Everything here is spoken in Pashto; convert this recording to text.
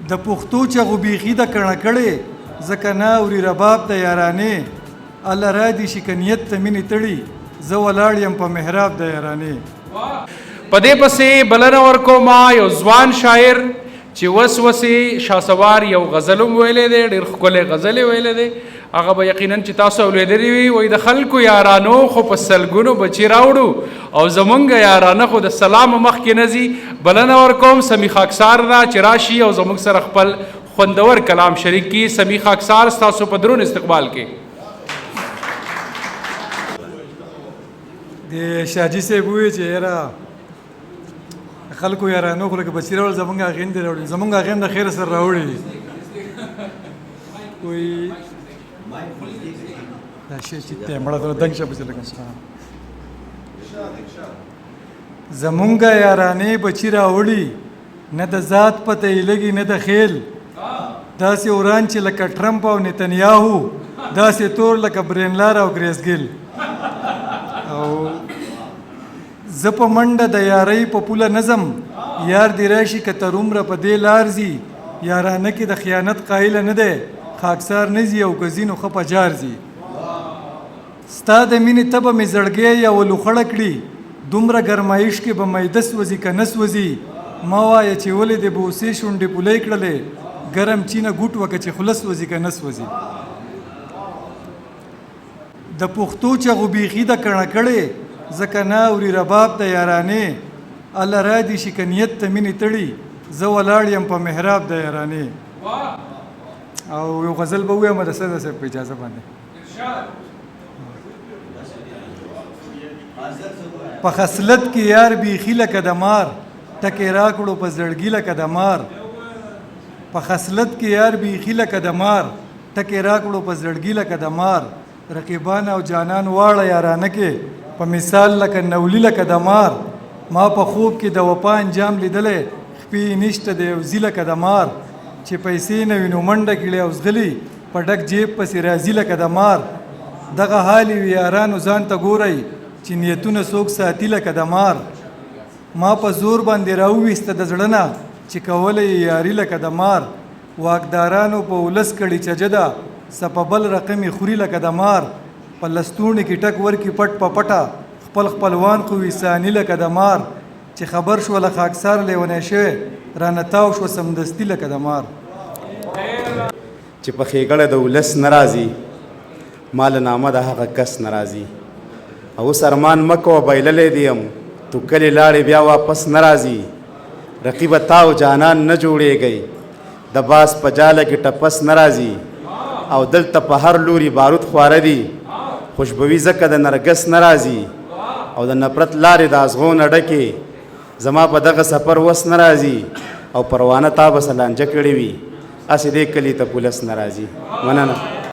د پښتو چغو بیخي د کڼه کړې ځکه نه اوري رباب د یارانې الله را دي شي که نیت ته مینې تړي زه ولاړ یم په محراب د یارانې. په دې پسې بلنه ورکوم یو ځوان شاعر چې وسوسې شاسوار یو غزل هم ویلی دی، ډېر ښکلی غزل یې ویلی دی. هغه به یقینا چې تاسو اورېدلی وي. وایي د خلکو یارانو خو په سلګونو بچي راوړو او زمونږ یارانه خو د سلام مخکې نه ځي. بلنه ورکوم سمی خاکسار نه چې راشي او زموږ سره خپل خوندور کلام شریک کړي. سمی خاکسار ستاسو په درون استقبال کې. د شاجي صاحب ووایي چې یاره خلکو یارانو خو لکه بچي راوړل زمونږ هغې نه دي راوړي، زمونږ هغې هم د خیره سره راوړي دي. وایي دا شی چې ته مړه ته دنګ شه پسې لکه زمونږ یارانې بچي راوړي نه د ذات پته یې لګي نه د خیل، داسې وران چې لکه ټرمپ او نتنیاهو، داسې تور لکه برینلار او ګریسګل. او زه په منډه د یارۍ په پوله نظم یار دی راشي که تر عمره په دې لار ځي. یارانه کې د خیانت قایله نه دی خاکسار نه ځي او که ځي نو ښه په جار ځي. ستا د مینې تبه مې زړګی یا ولوخړه کړي، دومره ګرمایش کې به میده سوځي که نه سوځي. ما وایه چې ولې دې به اوسې شونډې پولی کړلې، ګرم چینه ګوټ وکه چې خوله سوځي که نه سوځي. د پښتو چغو بیخي د کڼه کړې ځکه نه اوري رباب د یارانې الله را دي شي که نیت ته مینې تړي زه ولاړ یم په محراب د یارانې. او یو غزل به ووایم د سیده صاحب په اجازه باندې. په خصلت کې یار بیخي لکه د مار، ټکې راکړو په زړګي لکه د مار. په خصلت کې یار بیخي لکه د مار، ټکې راکړو په زړګي لکه د مار. رقیبان او جانان واړه یارانه کې په مثال لکه نولی لکه د مار. ما په خوب کې د وفا انجام لیدلی خپې نشته د یو زی لکه د مار. چې پیسې نه وي نو منډه کړي او ځغلي په ډک جیب پسې راځي لکه د مار. دغه حال وي یارانو ځان ته ګورئ چې نیتونه څوک ساتي لکه د مار. ما په زور باندې راوویسته د زړه نه چې کولی یې یاري لکه د مار. واکدارانو په ولس کړي چجده څه په بل رقمې خوري لکه د مار. په لستوڼي کې ټک ورکي پټ په پټه خپل خپلوان خو وي ثاني لکه د مار. چې خبر شو له خاکسار لیونی شوی رانه تاو شو سمدستي لکه د مار. چې په ښېګړه د ولس نه راځي ما له نامه د هغه کس نه راځي. او اوس ارمان مه کوه بایللی دې یم تو کلې لاړې بیا واپس نه راځي. رقیبه تا او جانان نه جوړېږئ د باس په جاله کې ټپس نه راځي. او دلته په هر لوري بارود خواره دي خوشبوي ځکه د نرګس نه راځي. او د نفرت لارې د ازغو نه ډکې زما په دغه سفر وس نه راځي. او پروانه تا به سلانجه کړې وي هسې دې کلي ته پولس نه راځي. مننه.